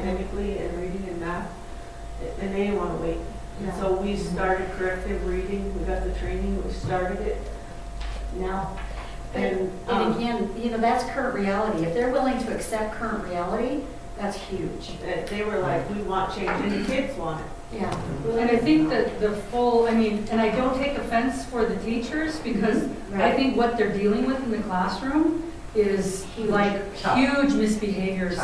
academically and reading and math, and they didn't want to wait. And so we started corrective reading. We got the training. We started it now. And again, you know, that's current reality. If they're willing to accept current reality, that's huge. They were like, we want change, and the kids want it. Yeah. And I think that the full, I mean, and I don't take offense for the teachers, because I think what they're dealing with in the classroom is like huge misbehaviors.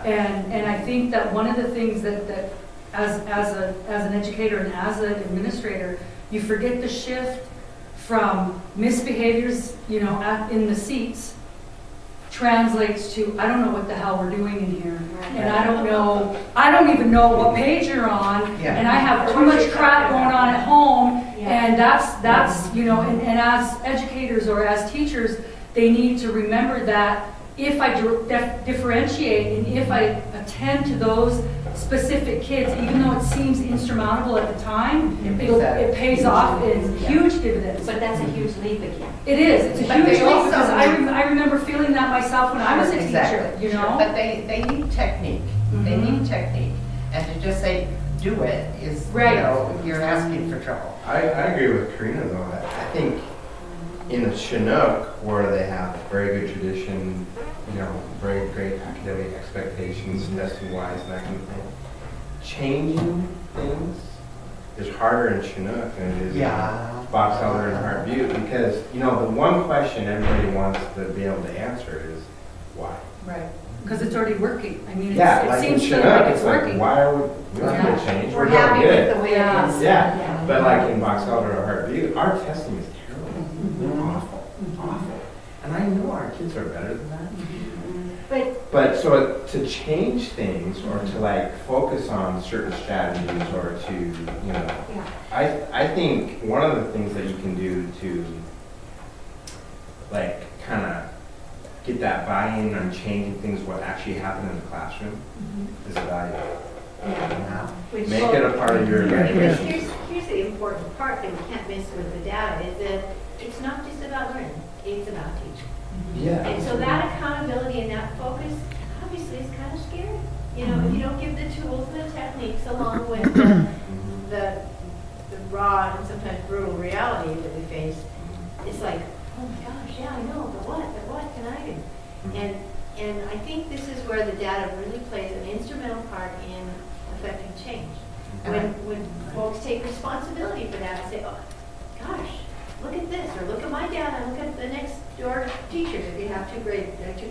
And I think that one of the things that as an educator and as an administrator, you forget the shift from misbehaviors, you know, in the seats translates to, I don't know what the hell we're doing in here. And I don't even know what page you're on, and I have too much crap going on at home, and that's you know, and as educators or as teachers, they need to remember that if I differentiate and if I attend to those specific kids, even though it seems insurmountable at the time, it pays off in huge dividends. But that's a huge leap again. It is. It's a huge leap, because I remember feeling that myself when I was a teacher, you know? But they need technique. They need technique. And to just say, do it, is, you know, you're asking for trouble. I agree with Karina, though. I think in the Chinook, where they have very good tradition, you know, very great academic expectations, testing-wise, and that kind of thing, changing things is harder in Chinook than it is in Box Elder and Heart Butte, because, you know, the one question everybody wants to be able to answer is why. Right. Because it's already working. I mean, it seems Chinook, like it's working. Like, why are we don't have to change? We're doing happy good. with the way it is. Yeah. But like in Box Elder or Heart Butte, our testing is terrible. Awful. Awful. And I know our kids are better than that. But so to change things, or to like focus on certain strategies, or to, you know, I think one of the things that you can do to like kind of get that buy-in on changing things, what actually happened in the classroom, is evaluate. Make it a part of your evaluation. Here's the important part that we can't miss with the data, is that it's not just about learning, it's about teaching. Yeah. And so that accountability and that focus obviously is kind of scary. You know, if you don't give the tools and the techniques along with the raw and sometimes brutal reality that we face, it's like, oh my gosh, yeah, I know, but what can I do? And I think this is where the data really plays an instrumental part in affecting change. When folks take responsibility for that and say, oh gosh, look at this, or look at my data, look at the next door teachers if you have two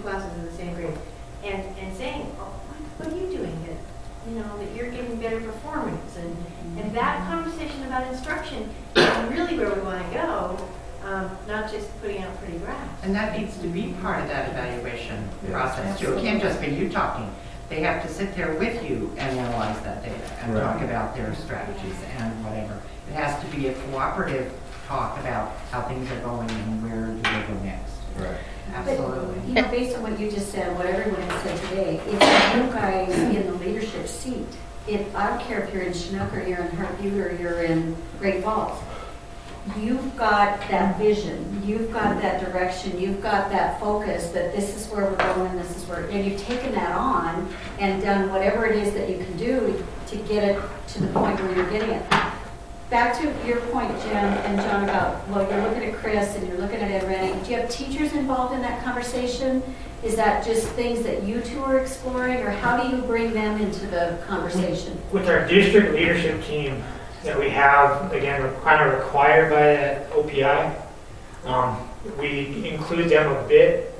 classes in the same grade, and saying, oh, what are you doing that, you know, that you're getting better performance, and that conversation about instruction is really where we want to go, not just putting out pretty graphs. And that needs to be part of that evaluation process too. It can't just be you talking. They have to sit there with you and analyze that data and talk about their strategies and whatever. It has to be a cooperative talk about how things are going and where do they go next. Right. Absolutely. But, you know, based on what you just said, what everyone has said today, it's you guys in the leadership seat. I don't care if you're in Chinook or you're in Heart Butte or you're in Great Falls. You've got that vision, you've got that direction, you've got that focus that this is where we're going, this is where, and you've taken that on and done whatever it is that you can do to get it to the point where you're getting it. Back to your point, Jim and John, about, well, you're looking at Chris and you're looking at Ed Rennie. Do you have teachers involved in that conversation? Is that just things that you two are exploring, or how do you bring them into the conversation? With our district leadership team that we have, again, we're kind of required by the OPI. We include them a bit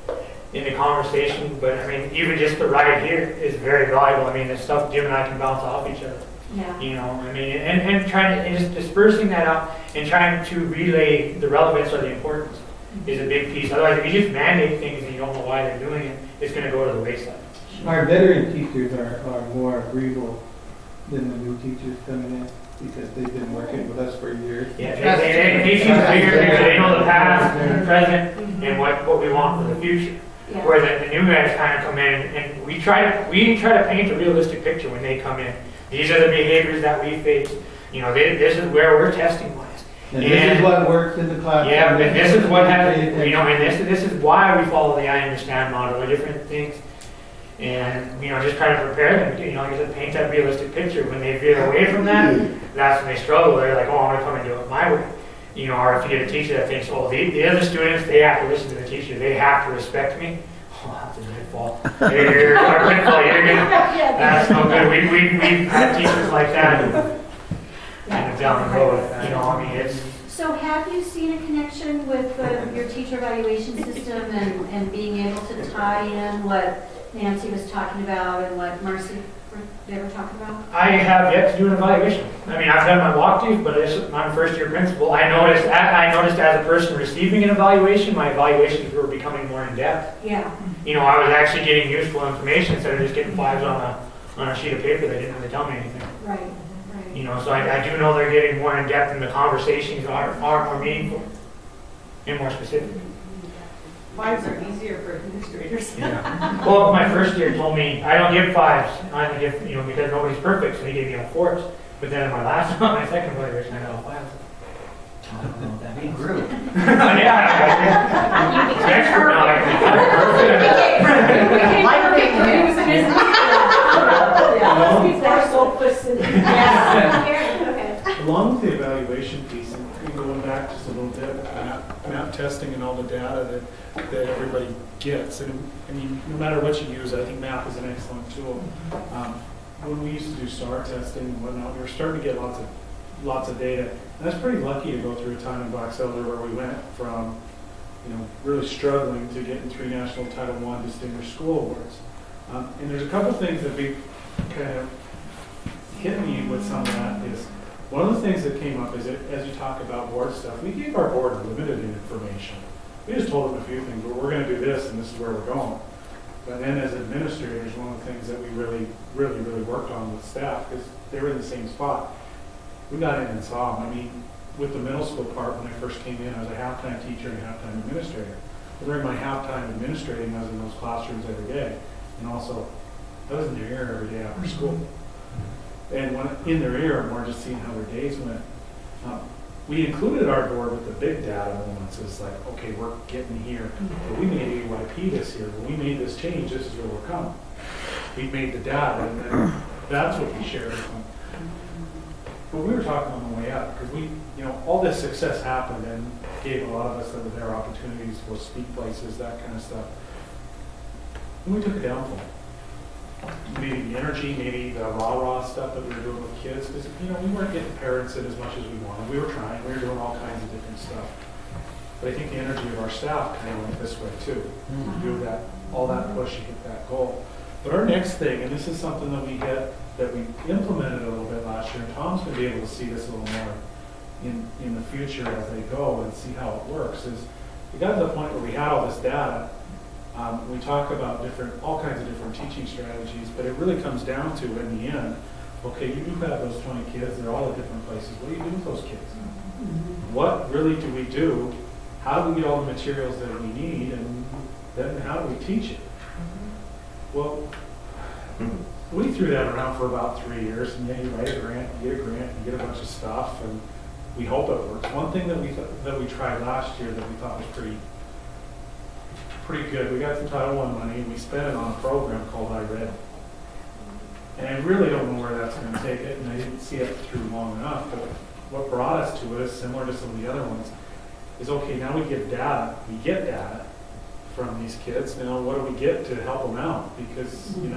in the conversation, but I mean, even just the ride here is very valuable. I mean, the stuff Jim and I can bounce off each other. Yeah. You know, I mean, and trying to, and just dispersing that out and trying to relay the relevance or the importance is a big piece. Otherwise, if you just mandate things and you don't know why they're doing it, it's going to go to the wayside. Our veteran teachers are more agreeable than the new teachers coming in, because they've been working with us for years. Yeah, they see the bigger picture. They know the past and the present and what we want for the future. Yeah. Where the new guys kind of come in and we try to paint a realistic picture when they come in. These are the behaviors that we face. You know, this is where we're testing wise. And this is what works in the classroom. Yeah, and this is what has, you know, and this is why we follow the I understand model, the different things. And, just try to prepare them, like I said, paint that realistic picture. When they veer away from that, that's when they struggle. They're like, oh, I'm gonna come and do it my way. Or if you get a teacher that thinks, oh, the other students, they have to listen to the teacher, they have to respect me. Oh, that's a good fault. You're that's no good. We've had teachers like that down the road. It's. So have you seen a connection with your teacher evaluation system and being able to tie in what Nancy was talking about and what Marcy, they were talking about? I have yet to do an evaluation. I've done my walkthroughs, but I'm first year principal. I noticed as a person receiving an evaluation, my evaluations were becoming more in depth. Yeah. I was actually getting useful information instead of just getting 5s on a sheet of paper that didn't really tell me anything. Right. So I do know they're getting more in depth and the conversations are meaningful and more specific. 5s are easier for administrators. Yeah. Well, my first year told me I don't give 5s. I only give, because nobody's perfect, so he gave me all 4s. But then in my second evaluation, I got all 5s. I don't know what that means. Grew. Yeah. I'm expert now. Along with the evaluation piece, and going back just a little bit, map testing and all the data that everybody gets. And no matter what you use, I think map is an excellent tool. When we used to do STAR testing and whatnot, we were starting to get lots of data. And I was pretty lucky to go through a time in Box Elder where we went from, really struggling to getting 3 national Title I Distinguished School Awards. And there's a couple things that we kind of hit me with some of that is, one of the things that came up is that as you talk about board stuff, we gave our board limited information. We just told them a few things, but we're going to do this and this is where we're going. But then as administrators, one of the things that we really worked on with staff, because they were in the same spot, we got in and saw them. With the middle school part, when I first came in, I was a halftime teacher and a halftime administrator. But during my halftime administrating, I was in those classrooms every day. And also, I was in their ear every day after school. And when in their ear, I'm more just seeing how their days went. We included our board with the big data moments. It's like, okay, we're getting here. But we made AYP this year. When we made this change, this is where we're coming. We made the data, and then that's what we shared with them. But we were talking on the way up, because all this success happened and gave a lot of us that were there opportunities for speak places, that kind of stuff. And we took it down for them. Maybe the energy, maybe the rah-rah stuff that we were doing with kids, because we weren't getting parents in as much as we wanted. We were trying, we were doing all kinds of different stuff. But I think the energy of our staff kind of went this way too. To do that, all that push to get that goal. But our next thing, and this is something that we implemented a little bit last year, and Tom's going to be able to see this a little more in the future as they go and see how it works, is we got to the point where we had all this data. We talk about all kinds of different teaching strategies, but it really comes down to, in the end, okay, you do have those 20 kids, they're all at different places. What do you do with those kids? What really do we do? How do we get all the materials that we need, and then how do we teach it? Well, we threw that around for about 3 years, and you write a grant, you get a bunch of stuff, and we hope it works. One thing that we tried last year that we thought was pretty good, we got some Title I money, and we spent it on a program called I Read. And I really don't know where that's going to take it, and I didn't see it through long enough, but what brought us to it is similar to some of the other ones, is okay, now we get data from these kids. Now what do we get to help them out? Because, you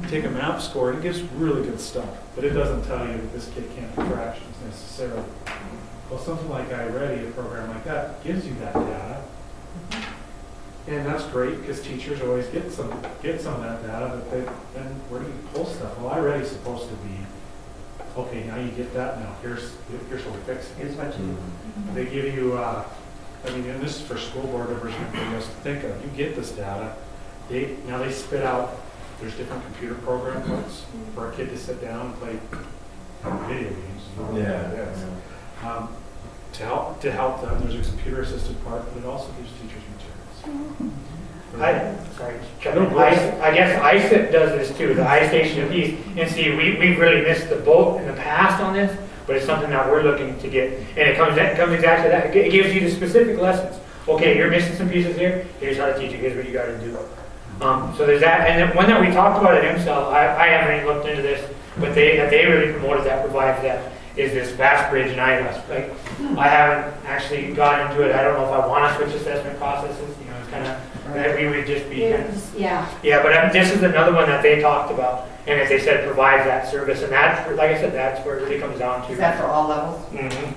take a map score, and it gives really good stuff, but it doesn't tell you that this kid can't do fractions necessarily. Well, something like iReady, a program like that, gives you that data. And that's great, because teachers always get some of that data, but then where do you pull stuff? Well, iReady is supposed to be, okay, now you get that, now here's what we fix it. Here's what you They give you, and this is for school board members and everybody else to think of. You get this data, now they spit out, there's different computer program parts for a kid to sit down and play video games. To help them, there's a computer assisted part, but it also gives teachers materials. I guess ISIP does this too, the iStation piece. And see, we've really missed the boat in the past on this, but it's something that we're looking to get. And it comes exactly that. It gives you the specific lessons. Okay, you're missing some pieces here. Here's how to teach it. Here's what you got to do. So there's that, and then one that we talked about at IMCEL, I haven't looked into this, but that they really promoted that provides that is this vast bridge in IVAS. Like, I haven't actually got into it. I don't know if I want to switch assessment processes. You know, it's kind of that we would just be. Yeah. Yeah, but this is another one that they talked about, and as they said, provides that service, and that's like I said, that's where it really comes down to. Is that for all levels? Mm-hmm.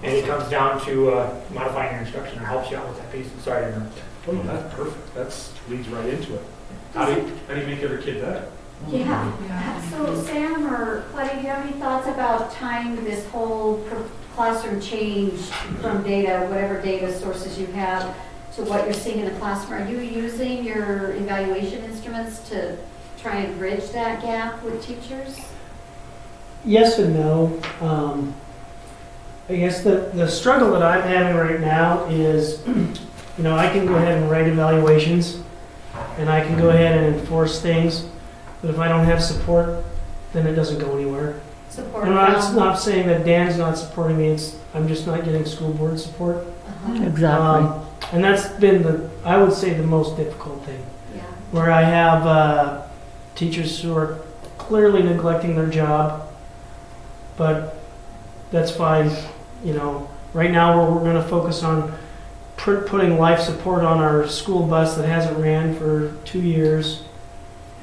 And it comes down to modifying your instruction and helps you out with that piece. Sorry to interrupt. Oh, no, that's perfect. That's leads right into it. How do you make every kid better? Yeah. So Sam or Claudia, do you have any thoughts about tying this whole classroom change from data, whatever data sources you have, to what you're seeing in the classroom? Are you using your evaluation instruments to try and bridge that gap with teachers? Yes and no. I guess the struggle that I'm having right now is, you know, I can go ahead and write evaluations, and I can go ahead and enforce things, but if I don't have support, then it doesn't go anywhere. Support. I'm not saying that Dan's not supporting me, I'm just not getting school board support. Uh-huh. Exactly. And that's been I would say the most difficult thing, Yeah. where I have teachers who are clearly neglecting their job, but that's fine. You know, right now we're going to focus on putting life support on our school bus that hasn't ran for 2 years,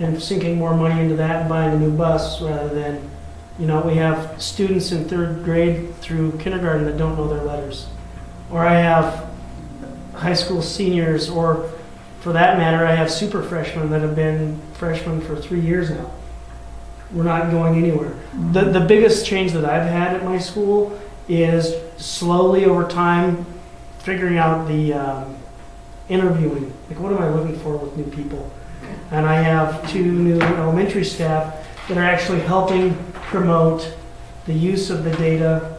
and sinking more money into that and buying a new bus rather than, you know, we have students in 3rd grade through kindergarten that don't know their letters. Or I have high school seniors, or for that matter, I have super freshmen that have been freshmen for 3 years now. We're not going anywhere. The biggest change that I've had at my school is slowly over time figuring out the interviewing. Like, what am I looking for with new people? And I have 2 new elementary staff that are actually helping promote the use of the data,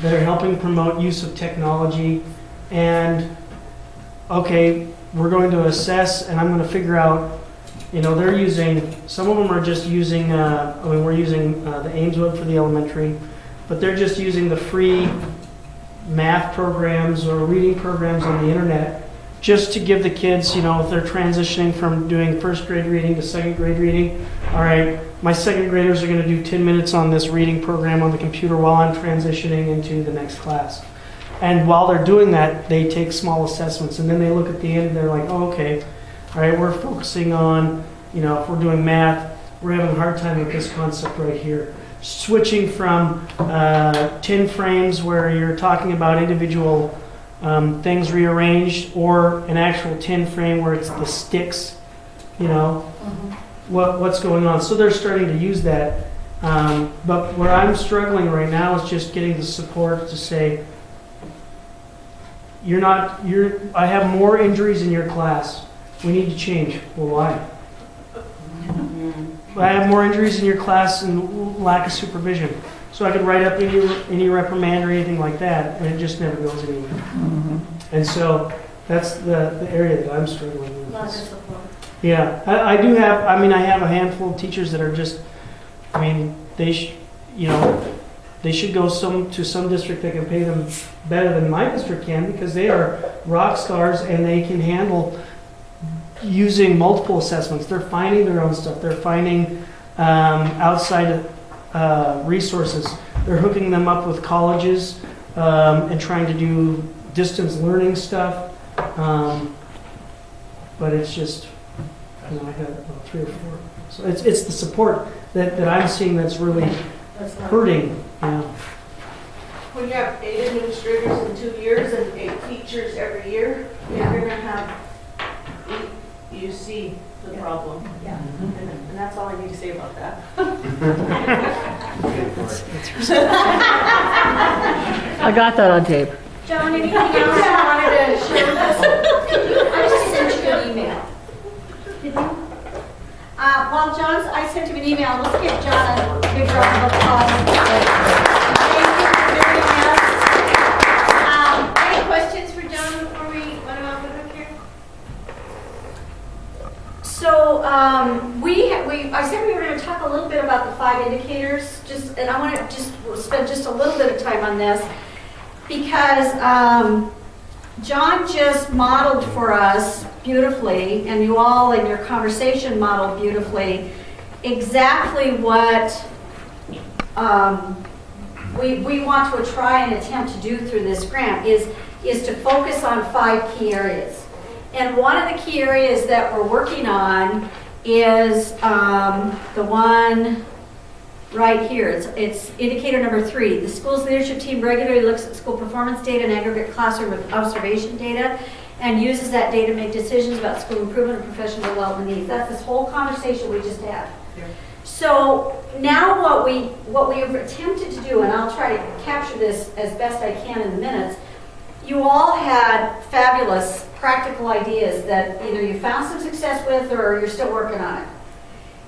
that are helping promote use of technology. And, okay, we're going to assess, and I'm going to figure out, you know, they're using, some of them are just using, we're using the Ames Web for the elementary, but they're just using the free math programs or reading programs on the internet just to give the kids, you know, if they're transitioning from doing 1st grade reading to 2nd grade reading, all right, my 2nd graders are going to do 10 minutes on this reading program on the computer while I'm transitioning into the next class. And while they're doing that, they take small assessments, and then they look at the end and they're like, oh, okay, all right, we're focusing on, you know, if we're doing math, we're having a hard time with this concept right here. Switching from 10 frames where you're talking about individual things rearranged, or an actual 10 frame where it's the sticks, you know, what's going on. So they're starting to use that. But where I'm struggling right now is just getting the support to say, I have more injuries in your class. We need to change. Well, why? I have more injuries in your class and lack of supervision. So I could write up any reprimand or anything like that, and it just never goes anywhere. And so that's the area that I'm struggling with. Lack of support. Yeah, I do have, I have a handful of teachers that are just, they should go to some district that can pay them better than my district can, because they are rock stars and they can handle using multiple assessments. They're finding their own stuff. They're finding outside resources. They're hooking them up with colleges and trying to do distance learning stuff. But it's just, I got about 3 or 4. So it's the support that I'm seeing that's really hurting. Yeah. When you have 8 administrators in 2 years and 8 teachers every year, you're going to have, you see the problem. Yeah. And that's all I need to say about that. I got that on tape. John, anything else you wanted to share with us? I just sent you an email. Did you? Well, I sent him an email. Let's give John a big round of applause. Thank you for doing this. Any questions for John before we let him off the hook here? So I said we were going to talk a little bit about the 5 indicators, and I want to just spend just a little bit of time on this, because John just modeled for us beautifully, and you all in your conversation modeled beautifully, exactly what we want to try and attempt to do through this grant is to focus on 5 key areas. And one of the key areas that we're working on is the one right here. It's indicator number 3. The school's leadership team regularly looks at school performance data and aggregate classroom observation data and uses that data to make decisions about school improvement and professional development needs. That's this whole conversation we just had. Yeah. So now what we have attempted to do, and I'll try to capture this as best I can in the minutes, you all had fabulous practical ideas that either you found some success with or you're still working on it.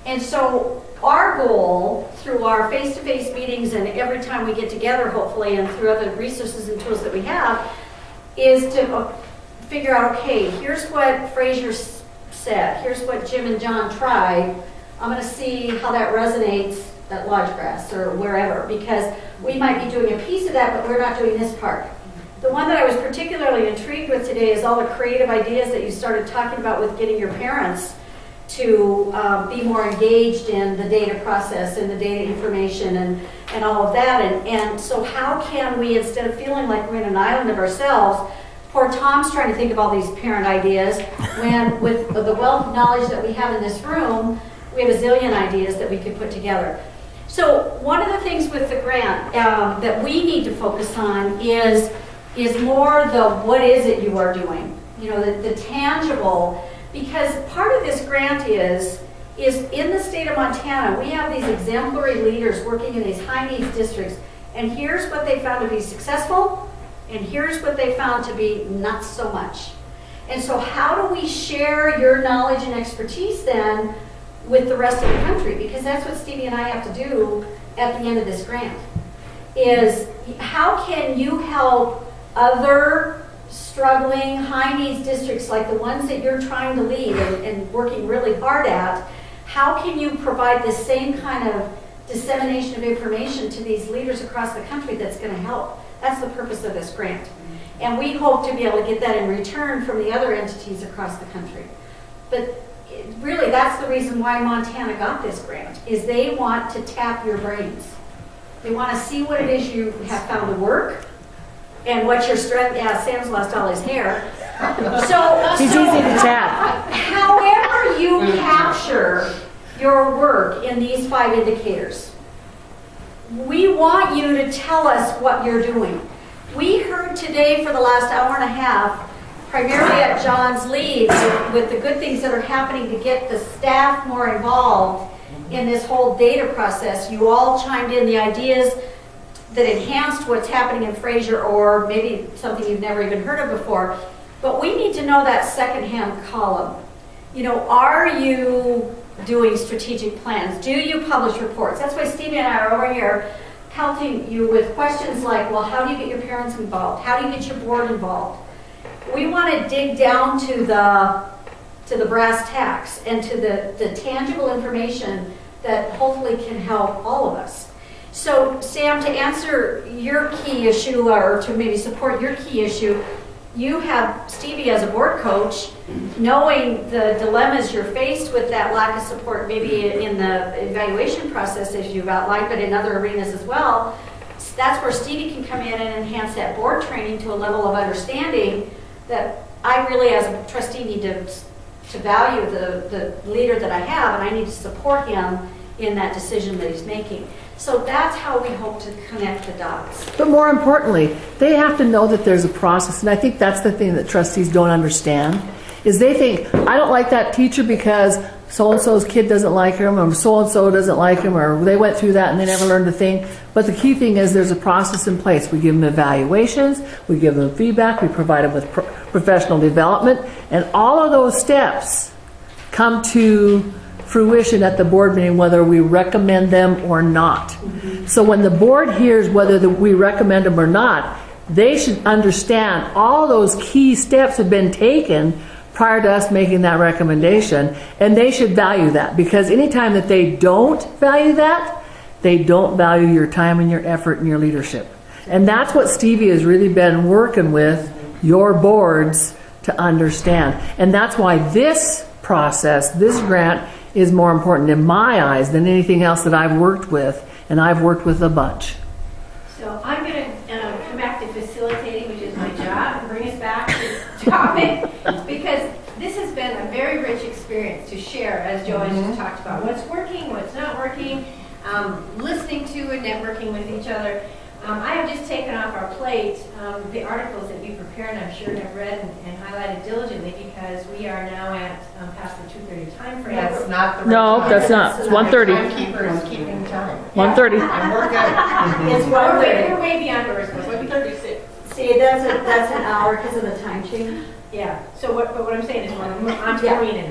And so our goal through our face-to-face meetings and every time we get together, hopefully, and through other resources and tools that we have, is to figure out, okay, here's what Fraser said, here's what Jim and John tried. I'm going to see how that resonates at Lodgegrass or wherever, because we might be doing a piece of that, but we're not doing this part. The one that I was particularly intrigued with today is all the creative ideas that you started talking about with getting your parents to be more engaged in the data process and the data information and all of that. And so how can we, instead of feeling like we're in an island of ourselves, poor Tom's trying to think of all these parent ideas, when with the wealth of knowledge that we have in this room, we have a zillion ideas that we could put together. So one of the things with the grant that we need to focus on is more the what is it you are doing, the tangible. Because part of this grant is in the state of Montana, we have these exemplary leaders working in these high needs districts, and here's what they found to be successful, and here's what they found to be not so much. And so how do we share your knowledge and expertise then with the rest of the country? Because that's what Stevie and I have to do at the end of this grant, is how can you help other struggling high needs districts like the ones that you're trying to lead and working really hard at, how can you provide the same kind of dissemination of information to these leaders across the country that's going to help? That's the purpose of this grant. And we hope to be able to get that in return from the other entities across the country. But really, that's the reason why Montana got this grant, is they want to tap your brains. They want to see what it is you have found to work, and what's your strength. Yeah, Sam's lost all his hair. He's easy to tap. However you capture your work in these 5 indicators, we want you to tell us what you're doing. We heard today for the last hour and a half, primarily at John's lead, with the good things that are happening to get the staff more involved in this whole data process. You all chimed in the ideas that enhanced what's happening in Fraser, or maybe something you've never even heard of before. But we need to know that secondhand column. Are you doing strategic plans? Do you publish reports? That's why Stevie and I are over here helping you with questions like, well, how do you get your parents involved? How do you get your board involved? We want to dig down to the brass tacks and to the tangible information that hopefully can help all of us. So, Sam, to answer your key issue, or to maybe support your key issue, you have Stevie as a board coach, knowing the dilemmas you're faced with, that lack of support, maybe in the evaluation process as you've outlined, but in other arenas as well. That's where Stevie can come in and enhance that board training to a level of understanding that I really, as a trustee, need to value the leader that I have, and I need to support him in that decision that he's making. So that's how we hope to connect the dots. But more importantly, they have to know that there's a process. And I think that's the thing that trustees don't understand, is they think, I don't like that teacher because so-and-so's kid doesn't like him, or so-and-so doesn't like him, or they went through that and they never learned a thing. But the key thing is there's a process in place. We give them evaluations, we give them feedback, we provide them with professional development, and all of those steps come to fruition at the board meeting, whether we recommend them or not. So when the board hears whether we recommend them or not, they should understand all those key steps have been taken prior to us making that recommendation, and they should value that, because anytime that they don't value that, they don't value your time and your effort and your leadership. And that's what Stevie has really been working with your boards to understand. And that's why this process, this grant, is more important in my eyes than anything else that I've worked with, and I've worked with a bunch. So I'm going to come back to facilitating, which is my job, and bring us back to the topic, because this has been a very rich experience to share, as Joanne just talked about, what's working, what's not working, listening to and networking with each other. I have just taken off our plate the articles that you prepared, and I'm sure have read and highlighted diligently, because we are now at past the 2:30 time frame. That's not the right No, time. that's not. It's 1:30. Timekeeper is keeping time. 1:30. And we're good. It's 1:30. We're way beyond where we're supposed to be. 1:36. See, that's an hour because of the time change. Yeah, so what I'm saying is, we're on to Marina.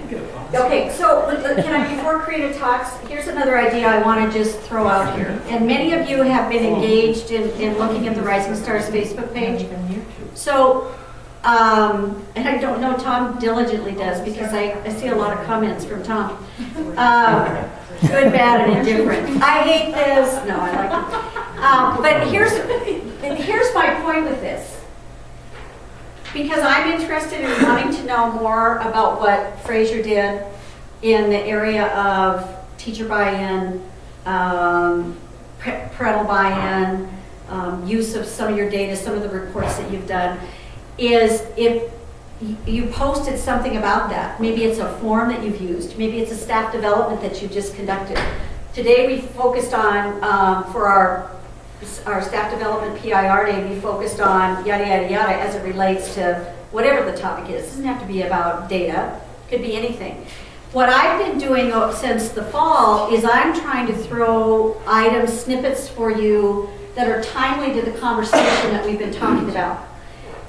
Okay, so can I, before Karina talks, here's another idea I want to just throw out here. And many of you have been engaged in looking at the Rising Stars Facebook page. So, and I don't know, Tom diligently does, because I see a lot of comments from Tom. Good, bad, and indifferent. I hate this. No, I like it. But here's my point with this. Because I'm interested in wanting to know more about what Fraser did in the area of teacher buy-in, parental buy-in, use of some of your data, some of the reports that you've done, is if you posted something about that. Maybe it's a form that you've used. Maybe it's a staff development that you just conducted. Today we focused on, for our staff development PIR day, we focused on yada, yada, yada as it relates to whatever the topic is. It doesn't have to be about data. It could be anything. What I've been doing since the fall is I'm trying to throw items, snippets for you that are timely to the conversation that we've been talking about.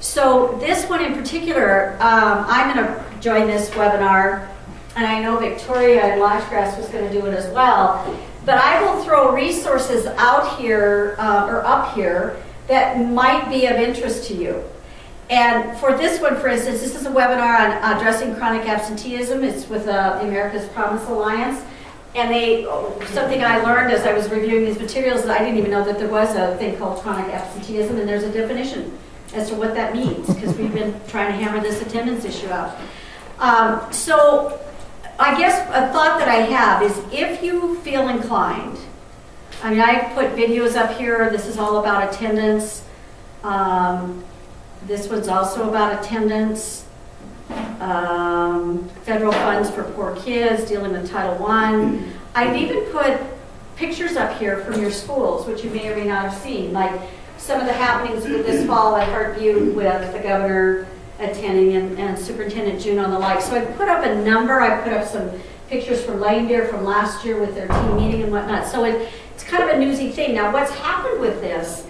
So this one in particular, I'm going to join this webinar, and I know Victoria and Lodgegrass was going to do it as well. But I will throw resources out here, or up here, that might be of interest to you. And for this one, for instance, this is a webinar on addressing chronic absenteeism. It's with the America's Promise Alliance. And something I learned as I was reviewing these materials is I didn't even know that there was a thing called chronic absenteeism, and there's a definition as to what that means, because we've been trying to hammer this attendance issue out. So I guess a thought that I have is, if you feel inclined, I mean, I put videos up here. This is all about attendance. This one's also about attendance. Federal funds for poor kids, dealing with Title I. I've even put pictures up here from your schools, which you may or may not have seen, like some of the happenings with this fall at Heartview with the governor attending and Superintendent Juneau and the like. So I put up a number. I put up some pictures from Lane Deer from last year with their team meeting and whatnot. So it's kind of a newsy thing. Now, what's happened with this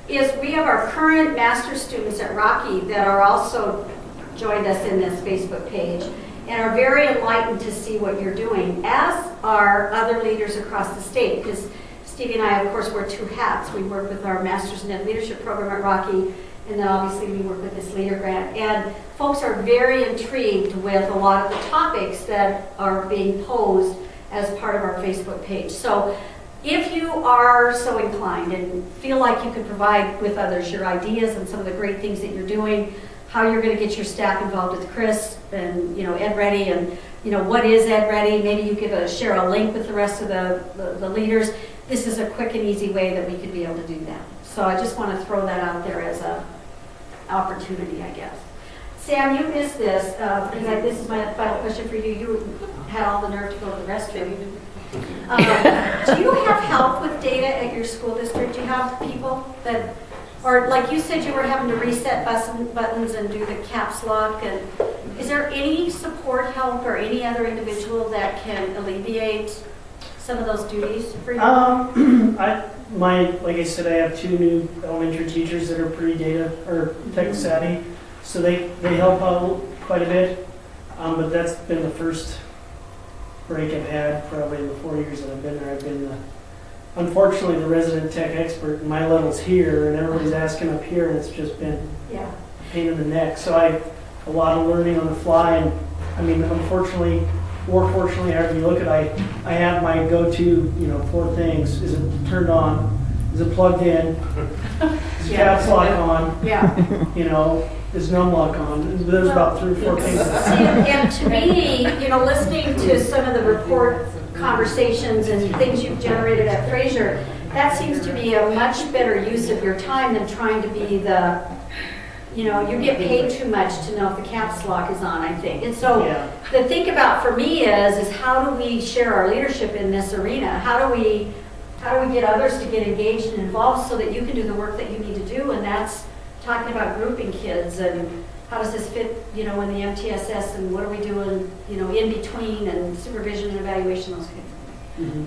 is we have our current master's students at Rocky that are also joined us in this Facebook page and are very enlightened to see what you're doing, as are other leaders across the state, because Stevie and I, of course, wear two hats. We work with our Master's in Ed Leadership program at Rocky, and then obviously we work with this leader grant. And folks are very intrigued with a lot of the topics that are being posed as part of our Facebook page. So if you are so inclined and feel like you could provide with others your ideas and some of the great things that you're doing, how you're going to get your staff involved with Chris and, Ed Ready, and, what is Ed Ready? Maybe you share a link with the rest of the leaders. This is a quick and easy way that we could be able to do that. So I just want to throw that out there as an opportunity, I guess. Sam, you missed this, because this is my final question for you. You had all the nerve to go to the restroom. Do you have help with data at your school district? Do you have people that, or like you said, you were having to reset buttons and do the caps lock, and is there any support help or any other individual that can alleviate some of those duties for you? Like I said, I have two new elementary teachers that are pretty data or tech savvy, so they help out quite a bit. But that's been the first break I've had probably in the 4 years that I've been there. I've been unfortunately the resident tech expert, and my level's here, and everybody's asking up here, and it's just been a pain in the neck. So a lot of learning on the fly, and I mean, unfortunately, or fortunately, however you look at it, I have my go-to, 4 things. Is it turned on? Is it plugged in? Is the caps lock on? Yeah. is numlock on. There's about 3 or 4 cases. And to me, listening to some of the report conversations and things you've generated at Fraser, that seems to be a much better use of your time than trying to be you get paid too much to know if the caps lock is on, I think. And so the think about for me is how do we share our leadership in this arena? How do we get others to get engaged and involved so that you can do the work that you need to do? And that's talking about grouping kids and how does this fit, in the MTSS and what are we doing, in between and supervision and evaluation, those kinds of things.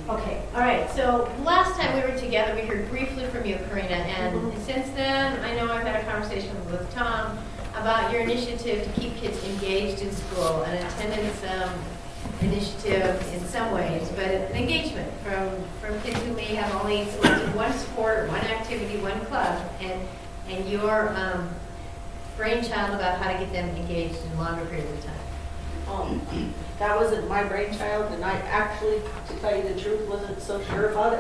Okay. All right, so last time we were together, we heard briefly from you, Karina, and since then, I know I've had a conversation with Tom about your initiative to keep kids engaged in school, an attendance initiative in some ways, but an engagement from kids who may have only selected one sport, one activity, one club, and your brainchild about how to get them engaged in longer periods of time. That wasn't my brainchild, and I actually, to tell you the truth, wasn't so sure about it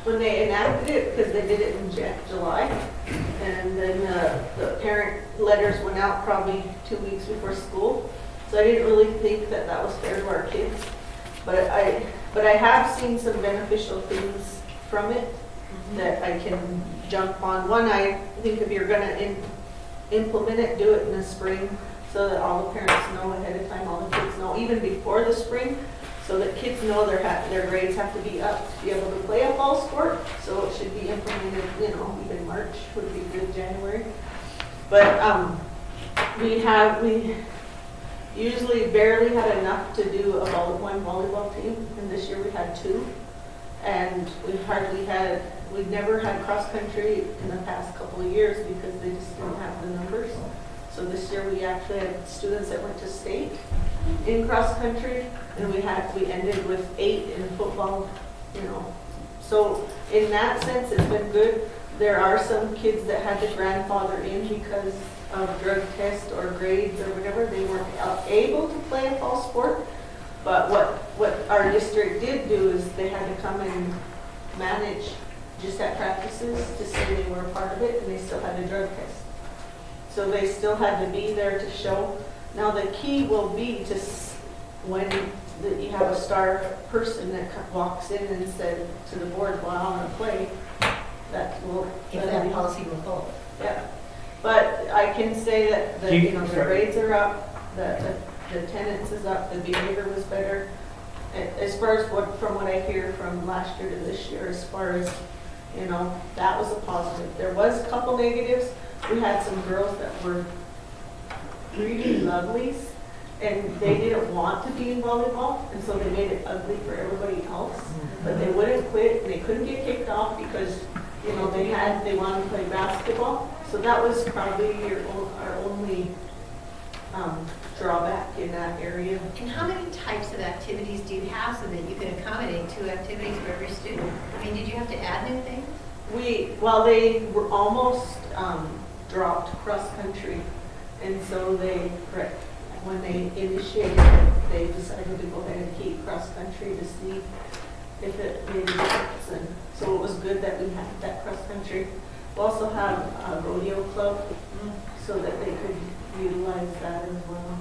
when they enacted it, because they did it in July. And then the parent letters went out probably 2 weeks before school. So I didn't really think that that was fair to our kids. But I have seen some beneficial things from it that I can jump on. One, I think if you're going to implement it, do it in the spring, so that all the parents know ahead of time, all the kids know, even before the spring, so that kids know their grades have to be up to be able to play a fall sport. So it should be implemented, even March would be good, January. But we usually barely had enough to do one volleyball team, and this year we had 2. And we've never had cross country in the past couple of years because they just didn't have the numbers. So this year we actually had students that went to state in cross country, and we ended with 8 in football, So in that sense, it's been good. There are some kids that had to grandfather in because of drug test or grades or whatever. They weren't able to play a fall sport. But what our district did do is they had to come and manage just at practices to say they were a part of it, and they still had a drug test. So they still had to be there to show. Now the key will be when you have a star person that walks in and said to the board, well, I want to play, If that policy will hold. Yeah. But I can say that the grades are up, the attendance is up, the behavior was better. As far as from what I hear from last year to this year, as far as, that was a positive. There was a couple negatives. We had some girls that were really lovelies, and they didn't want to be in volleyball, and so they made it ugly for everybody else. But they wouldn't quit, and they couldn't get kicked off because, they wanted to play basketball. So that was probably our only drawback in that area. And how many types of activities do you have so that you can accommodate 2 activities for every student? I mean, did you have to add new things? They were almost dropped cross country, and so when they initiated it, they decided to go ahead and keep cross country to see if it made a difference. And so it was good that we had that cross country. We also have a rodeo club so that they could utilize that as well.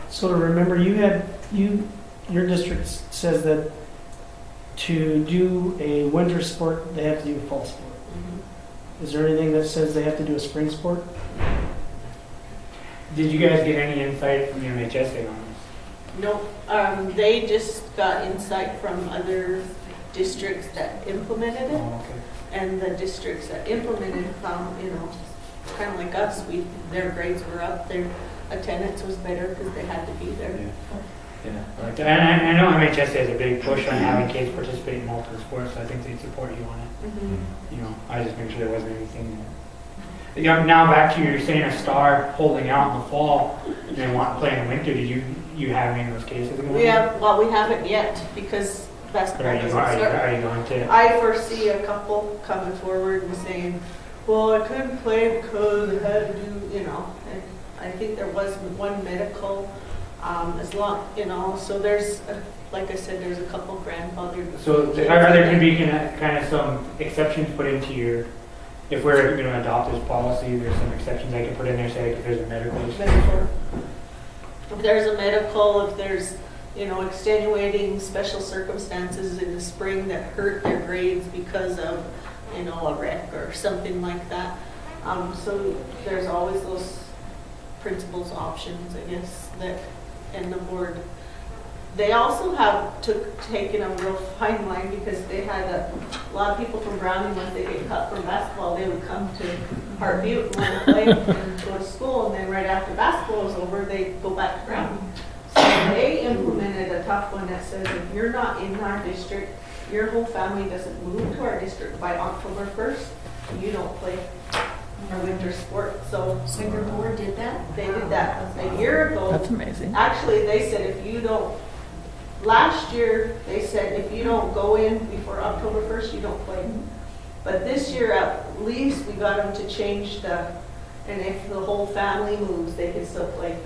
So to remember, your district says that to do a winter sport, they have to do a fall sport. Is there anything that says they have to do a spring sport? Did you guys get any insight from the MHSA on this? Nope. They just got insight from other districts that implemented it. Oh, okay. And the districts that implemented found, kind of like us, their grades were up, their attendance was better because they had to be there. Yeah. And I know MHSA has a big push on having kids participate in multiple sports, so I think they support you on it. I just make sure there wasn't anything there. Now back to you're saying a star holding out in the fall and they want to play in the winter. Did you have any of those cases going? We haven't yet because basketball doesn't start. Are you going to? I foresee a couple coming forward and saying, well, I couldn't play because I had to do, and I think there was one medical, so there's, like I said, there's a couple grandfathered. So are there going to be kind of some exceptions put into your if we're going to adopt this policy, there's some exceptions I can put in there, say if there's a medical issue. medical. If there's a medical, if there's, extenuating special circumstances in the spring that hurt their grades because of, a wreck or something like that. So there's always those principals options, I guess, that, and the board. They also have taken a real fine line because they had a lot of people from Browning, once they get cut from basketball, they would come to Hart Butte and want to play and go to school, and then right after basketball was over, they'd go back to Browning. So they implemented a tough one that says if you're not in our district, your whole family doesn't move to our district by October 1st, you don't play our winter sport. So your board did that? they did that a year ago. That's amazing. Actually, they said if you don't, last year, they said if you don't go in before October 1st, you don't play. But this year, at least, we got them to change and if the whole family moves, they can still play.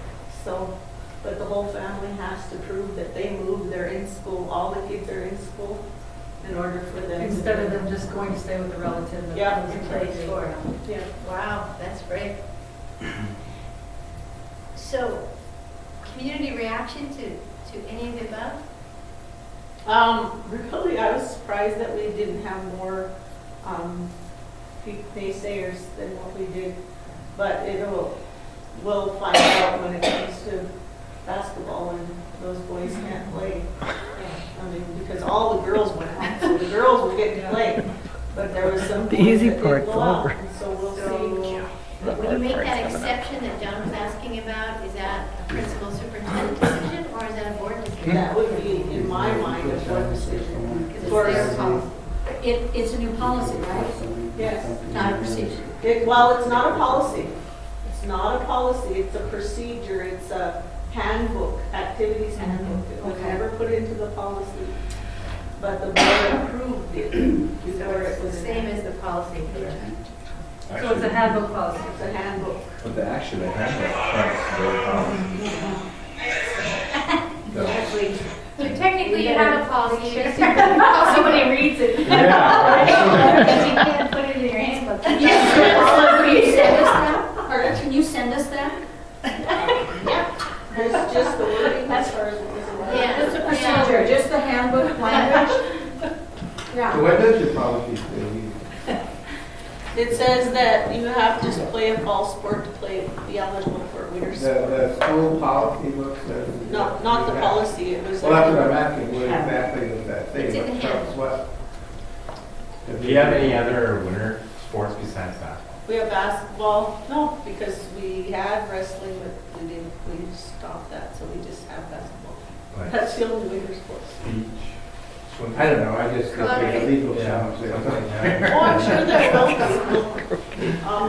So, but the whole family has to prove that they moved, they're in school, all the kids are in school in order for them. Instead of them just going to stay with a relative. that Yeah. doesn't And play play. sport. Yeah. Wow, that's great. So, community reaction to any of the above? Really, I was surprised that we didn't have more naysayers than what we did. But we'll find out when it comes to basketball and those boys can't play. I mean, because all the girls went out, so the girls were getting to play. But there was some The boys easy that didn't part's go out, over. and so we'll see. So, when you make that exception that John was asking about, is that a principal superintendent decision or is that a board decision? That would be, in my mind, a board decision. Because Of it's course, their policy. It's a new policy, right? yes. Not a procedure. Well, it's not a policy. It's not a policy, it's a procedure, it's a handbook, activities handbook. It was Okay. never put into the policy, but the board approved it before it was. Same as the policy. So it's a handbook policy. It's a handbook. But the actually Actually, so technically you have a policy, you just somebody reads it. Yeah. Because you can't put it in your handbook. Can you send us that? Or can you send us that? It's just the wording as far as it was allowed. Yeah. Just a procedure, just the handbook language? Yeah. What does your policy say? It says that you have to play a fall sport to be eligible for a winter sport. The school policy book says. Not the policy, it was. Well, that's what I'm asking, what exactly does that say? It's in the What handbook. what- Do you have any other winter sports besides basketball? We have basketball, no, because we had wrestling, but we stopped that, so we just have basketball. Like That's the only winter sport. beach, swimming? I don't know, I just think Coloring. a legal Yeah, challenge there. something like that. Oh, I'm sure there will be.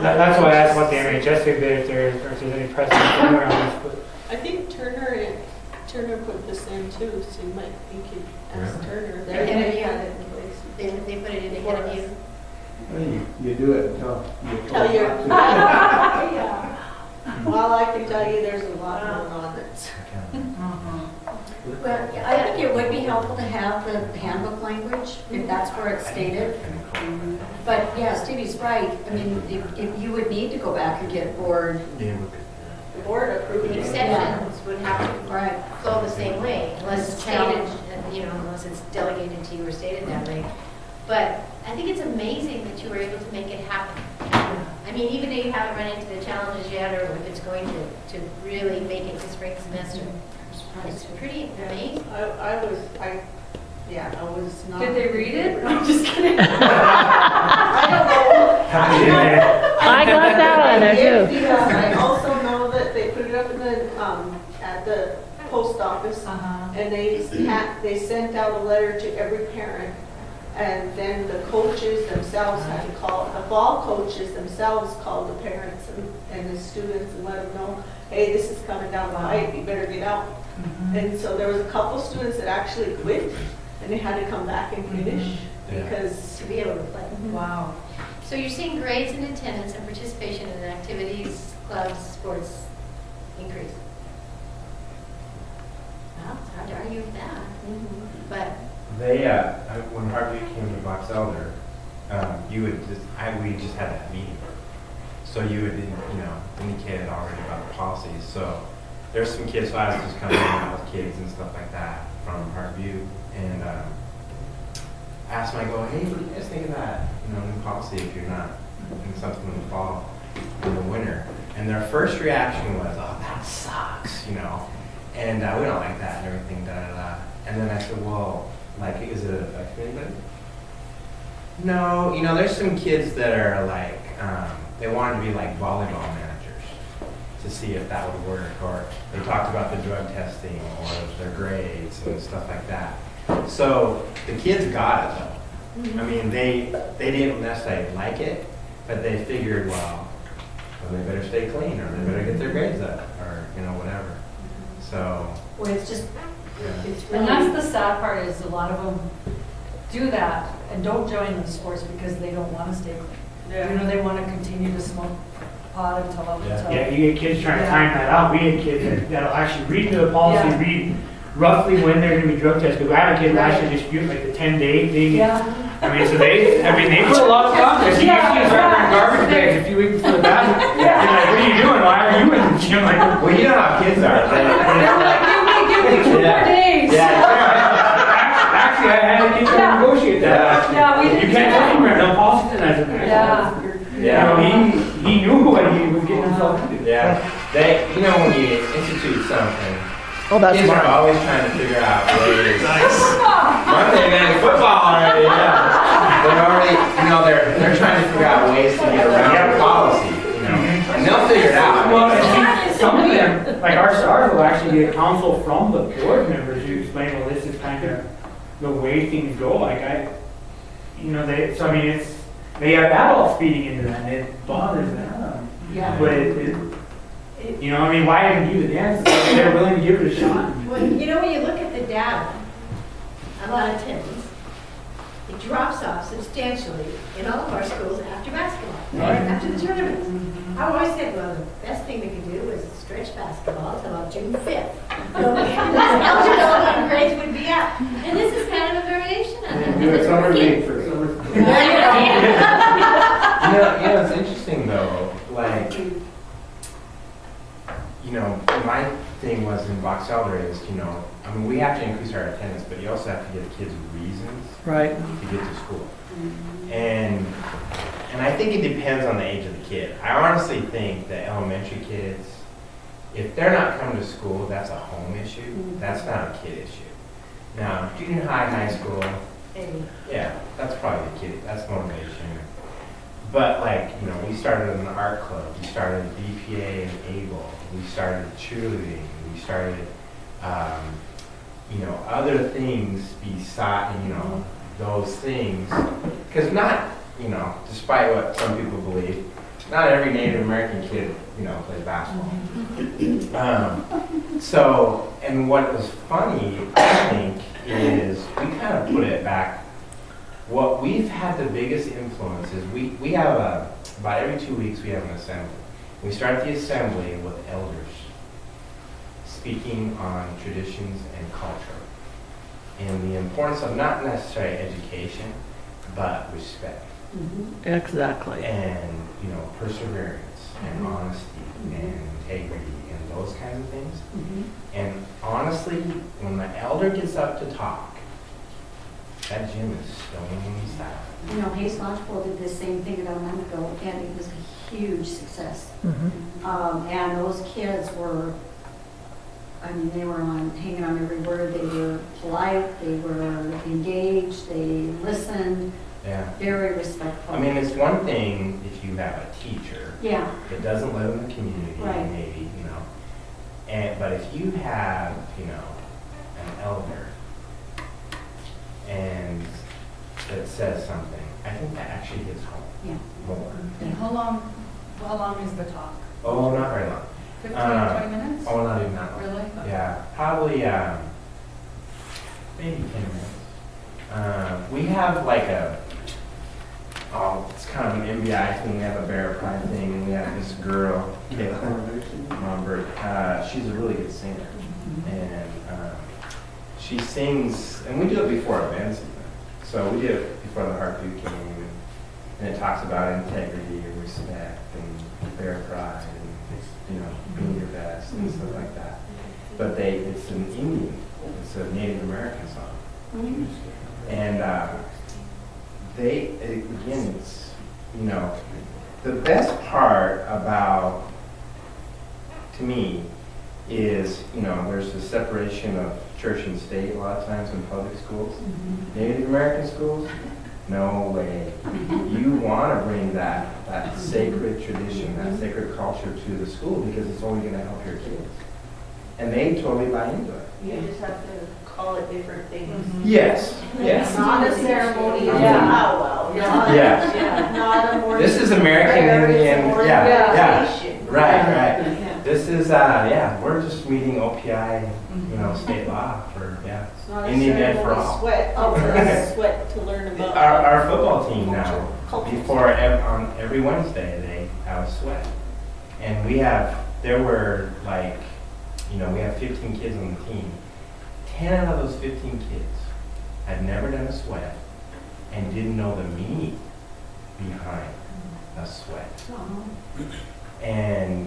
That's why I asked about the MHS bit, if there's any precedent somewhere on this, but I think Turner put this in too, so you might think you'd ask Turner. They Ahead of you. had it in place. They put it in ahead of you. You do it until you. Tell your. Yeah. Well, I can tell you there's a lot going on that's. Well, I think it would be helpful to have the handbook language, if that's where it's stated. But yeah, Stevie's right. I mean, if you would need to go back and get board, Yeah, we could. The board approved The it. exceptions would have to right? flow the same way, unless it's stated, unless it's delegated to you or stated that way. But I think it's amazing that you were able to make it happen. I mean, even though you haven't run into the challenges yet, or if it's going to really make it to spring semester, it's pretty amazing. I was not. Did they read it? I'm just kidding. I don't know. I got that on there too. Because I also know that they put it up in at the post office, and they sent out a letter to every parent, and then the coaches themselves had to call, the ball coaches themselves called the parents and the students and let them know, hey, this is coming down the pipe, you better get out. And so there was a couple students that actually quit, and they had to come back and finish Yeah. because. To be able to play. Wow. So you're seeing grades and attendance and participation in activities, clubs, sports increase. Well, it's hard to argue with that. But They, when Harvey came to Box Elder, we just had that meeting. So you would, indicate already about the policies. So there's some kids, so I was just kind of hanging out with kids and stuff like that from Parkview. And I asked them, I go, hey, what do you guys think of that, new policy if you're not in something in the fall, in the winter? And their first reaction was, oh, that sucks, and we don't like that and everything, da da da. And then I said, well, like, is it affecting anybody? No, there's some kids that are like, they wanted to be like volleyball managers to see if that would work, or they talked about the drug testing or their grades and stuff like that. So the kids got it though. I mean, they didn't necessarily like it, but they figured, well, they better stay clean, or they better get their grades up, or whatever. So. Well, it's just, Yeah. it's And really. that's the sad part, is a lot of them do that and don't join the sports because they don't want to stay clean. They want to continue to smoke pot until up Yeah. until. Yeah, you get kids trying to time that out. We had kids that'll actually read the policy, Yeah. read roughly when they're going to be drug tested. Because I had a kid last year dispute like the 10-day thing. Yeah. I mean, so they put a lot of thought into this. You Yeah, used to start wearing garbage bags a few weeks before the bathroom. You're like, what are you doing? Why are you in the gym? Like, Well, you know how kids are. They're like, give me 2 more days. actually, I had a kid try to negotiate that. Yeah, we did. You can't tell him right now. Policy tonight. Yeah. He knew what he was getting himself into. Yeah. When you institute something, Oh, that's kids are smart. always trying to figure out ways. Monday night football already, yeah. They're trying to figure out ways to get around the policy, and they'll figure it out. Well, and some of them, like our stars, will actually get counsel from the board members who explain, well, this is kind of the way things go. Like they have adults feeding into that, and it bothers them. Yeah. But why even do the dance? If they're willing to give it a shot. Well, when you look at the data about attendance, it drops off substantially in all of our schools after basketball, after the tournaments. I always said, well, the best thing we could do was stretch basketball until about June 5th. That's eligible when grades would be up. And this is kind of a variation on that. Do a summer league for summer. It's interesting though, like, my thing was in Box Elder is, we have to increase our attendance, but you also have to give kids reasons Right. to get to school. And I think it depends on the age of the kid. I honestly think that elementary kids, if they're not coming to school, that's a home issue. That's not a kid issue. Now, junior high, high school, yeah, that's probably the kid. That's motivation. But we started an art club. We started BPA and ABLE. We started cheerleading. We started, other things beside, those things. Because not, despite what some people believe, not every Native American kid, plays basketball. And what was funny, I think, is we kind of put it back. What we've had the biggest influence is we have about every 2 weeks we have an assembly. We start the assembly with elders speaking on traditions and culture and the importance of not necessarily education, but respect. Exactly. And perseverance and honesty and integrity and those kinds of things. And honestly, when the elder gets up to talk, that gym is stone silent. Hayes Lodgepole did the same thing about a month ago, and it was a huge success. And those kids were, they were hanging on every word. They were polite, they were engaged, they listened, Yeah. very respectful. It's one thing if you have a teacher Yeah, that doesn't live in the community, Right. maybe, but if you have, an elder and that says something, I think that actually hits home yeah. more. And how long is the talk? Oh, not very long. 15 or 20 minutes? Oh, not even that long. Really? Yeah, probably maybe 10 minutes. We have like it's kind of an MBI thing. We have a Bear Pride thing, and we have this girl, Robert. She's a really good singer, and she sings. And we do it before events, even. So we did it before the Heartbeat came, And it talks about integrity and respect and fair pride and, being your best and stuff like that. But it's an Indian, it's a Native American song. And again, it's, the best part about, to me, is, there's the separation of church and state a lot of times in public schools. Native American schools, no way. You want to bring that sacred tradition, that sacred culture to the school because it's only going to help your kids. And they totally buy into it. You just have to call it different things. Yes, yes. It's not a ceremony, it's a Yeah. powwow. Yeah. Not a morning. This is American prayer, it's a Indian, morning yeah. meditation. Right. This is, we're just meeting OPI, state law for, It's not a Indian Ed for ceremony all. sweat to learn about. Our football team now, Culture. before, on every Wednesday, they have a sweat. And we have 15 kids on the team. 10 out of those 15 kids had never done a sweat and didn't know the meaning behind a sweat. And,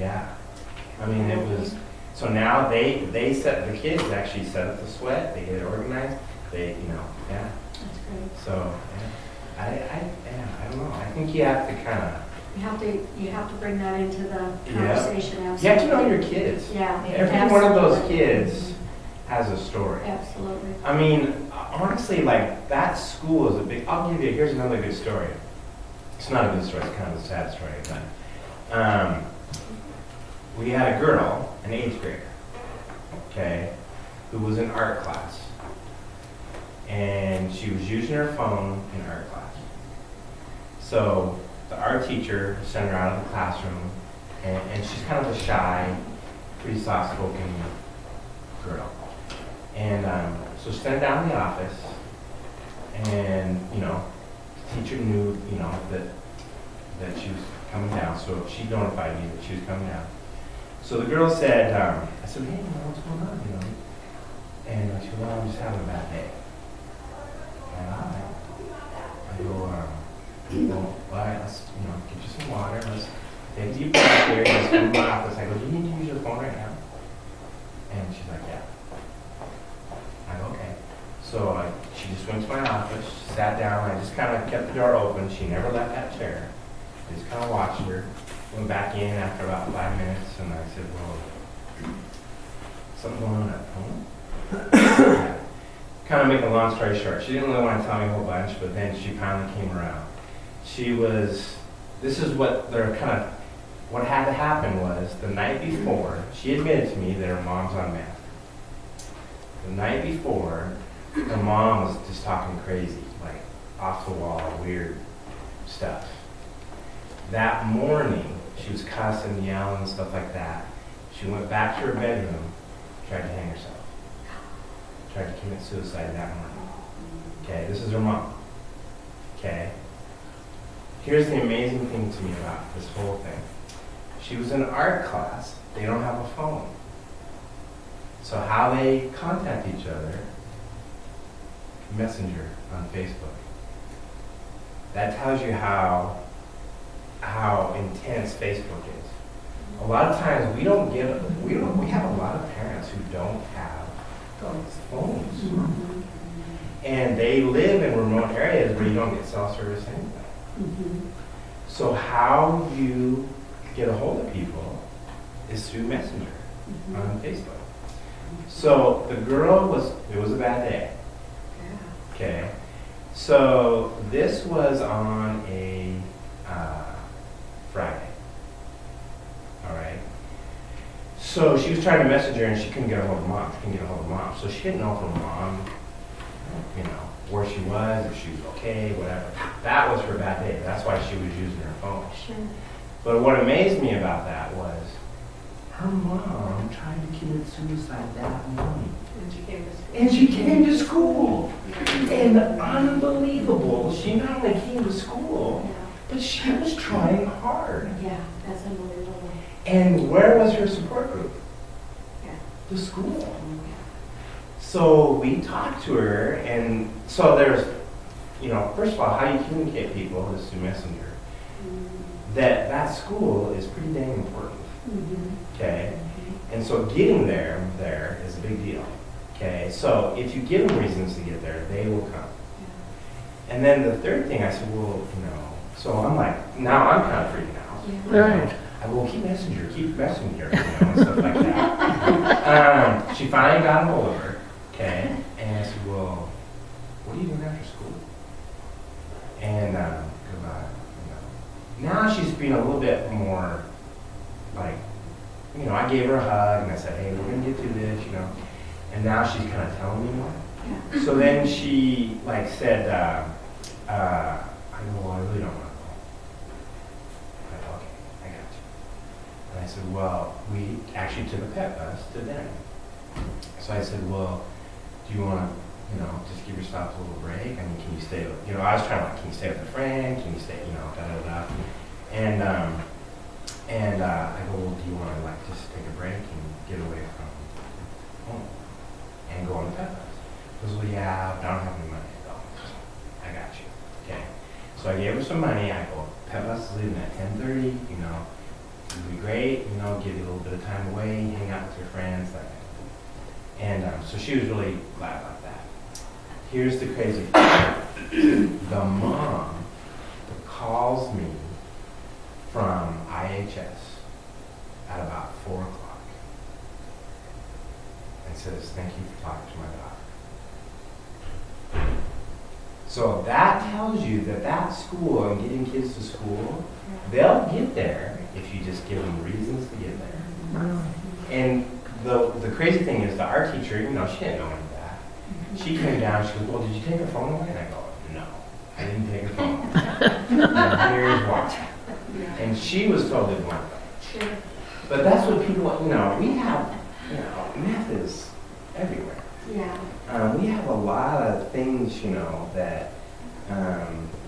it was, so now they set, the kids actually set up the sweat, they get it organized, That's great. So, I don't know, I think you have to kind of, You have to bring that into the conversation, absolutely. you have to know your kids. Yeah. Every one of those absolutely. kids has a story. Absolutely. I mean, honestly, like, that school is a big, here's another good story. It's not a good story, it's kind of a sad story, but, we had a girl, an 8th grader, okay, who was in art class. And she was using her phone in art class. So the art teacher sent her out of the classroom, and she's kind of a shy, pretty soft-spoken girl. And so she sent her down to the office, and, the teacher knew, that she was coming down, so she notified me that she was coming down. So the girl said, I said, hey, what's going on, And she said, well, I'm just having a bad day. And I go, well, all right, let's, get you some water, let's take a deep breath here, let's come to my office. I go, do you need to use your phone right now? And she's like, yeah. I go, okay. So she just went to my office, sat down, I just kind of kept the door open. She never left that chair. I just kind of watched her. Went back in after about 5 minutes, and I said, well, something going on at home? Kind of make a long story short, she didn't really want to tell me a whole bunch, but then she finally came around. This is what what had to happen was, the night before, she admitted to me that her mom's on meth. The night before, her mom was just talking crazy, like off the wall, weird stuff. That morning, she was cussing, yelling, stuff like that. She went back to her bedroom, tried to hang herself. Tried to commit suicide that morning. Okay, this is her mom. Okay. Here's the amazing thing to me about this whole thing. She was in art class. They don't have a phone. So how they contact each other, Messenger on Facebook. That tells you how intense Facebook is. A lot of times we have a lot of parents who don't have phones. And they live in remote areas where you don't get cell service anyway. So how you get a hold of people is through Messenger on Facebook. So the girl it was a bad day. Okay. So this was on a Friday. All right. So she was trying to message her and she couldn't get a hold of mom. So she didn't know if her mom, where she was, if she was okay, whatever. That was her bad day. That's why she was using her phone. Sure. But what amazed me about that was her mom tried to commit suicide that morning. And she came to school. And unbelievable, she not only came to school, but she was trying hard. Yeah, that's unbelievable. And where was her support group? Yeah. The school. So we talked to her, and so there's you know, first of all, how you communicate people is through messenger. That school is pretty dang important. Okay? And so getting there is a big deal. Okay? So if you give them reasons to get there, they will come. And then the third thing, I said, well, you know, so I'm like, now I'm kind of freaking out. You know? Right. I go, well, keep messenger, you know, and stuff like that. She finally got a hold of her, okay? And I said, well, what are you doing after school? And now she's being a little bit more like, you know, I gave her a hug and I said, hey, we're going to get through this, you know. And now she's kind of telling me more. Yeah. So then she like said, I go, well, I really don't want to go. I go, okay, I got you. And I said, well, we actually took a pet bus to Denver. So I said, well, do you want to, you know, just give yourself a little break? I mean, can you stay with, you know, I was trying to like, can you stay with a friend? Can you stay, you know, da-da-da. And I go, well, do you want to like just take a break and get away from home and go on the pet bus? He goes, well, yeah, but I don't have any money. I go, I got you. Okay. So I gave her some money. I go, pet bus is leaving at 10:30, you know, it'll be great, you know, give you a little bit of time away, hang out with your friends, that kind of thing. And so she was really glad about that. Here's the crazy thing. The mom calls me from IHS at about 4 o'clock and says, thank you for talking to my daughter. So that tells you that that school and getting kids to school, they'll get there if you just give them reasons to get there. And the crazy thing is that our teacher, you know, she didn't know any of that. She came down, she goes, well, did you take her phone away? And I go, no, I didn't take her phone away. And here's why. And she was totally blown away. But that's what people, you know, we have, you know, meth is everywhere. Yeah. We have a lot of things, you know, that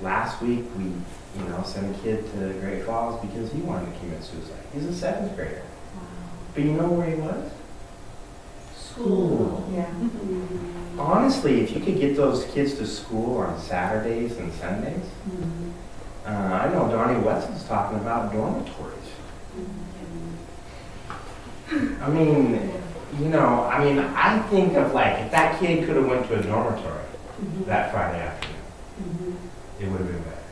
last week we, you know, sent a kid to Great Falls because he wanted to commit suicide. He's a 7th grader. Wow. But you know where he was? School. Yeah. Honestly, if you could get those kids to school on Saturdays and Sundays, I know Donnie Wetzel's talking about dormitories. I mean, you know, I think of like, if that kid could have went to a dormitory that Friday afternoon, it would have been better.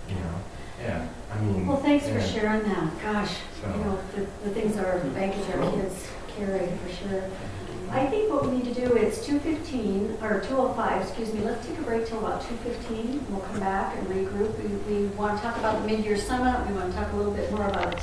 You know? Yeah. I mean. Well, thanks for yeah. sharing that. Gosh, So. you know, the things our baggage our kids carry for sure. I think what we need to do is 2:15 or 2:05, excuse me. Let's take a break till about 2:15. And we'll come back and regroup. We want to talk about the mid-year summit. We want to talk a little bit more about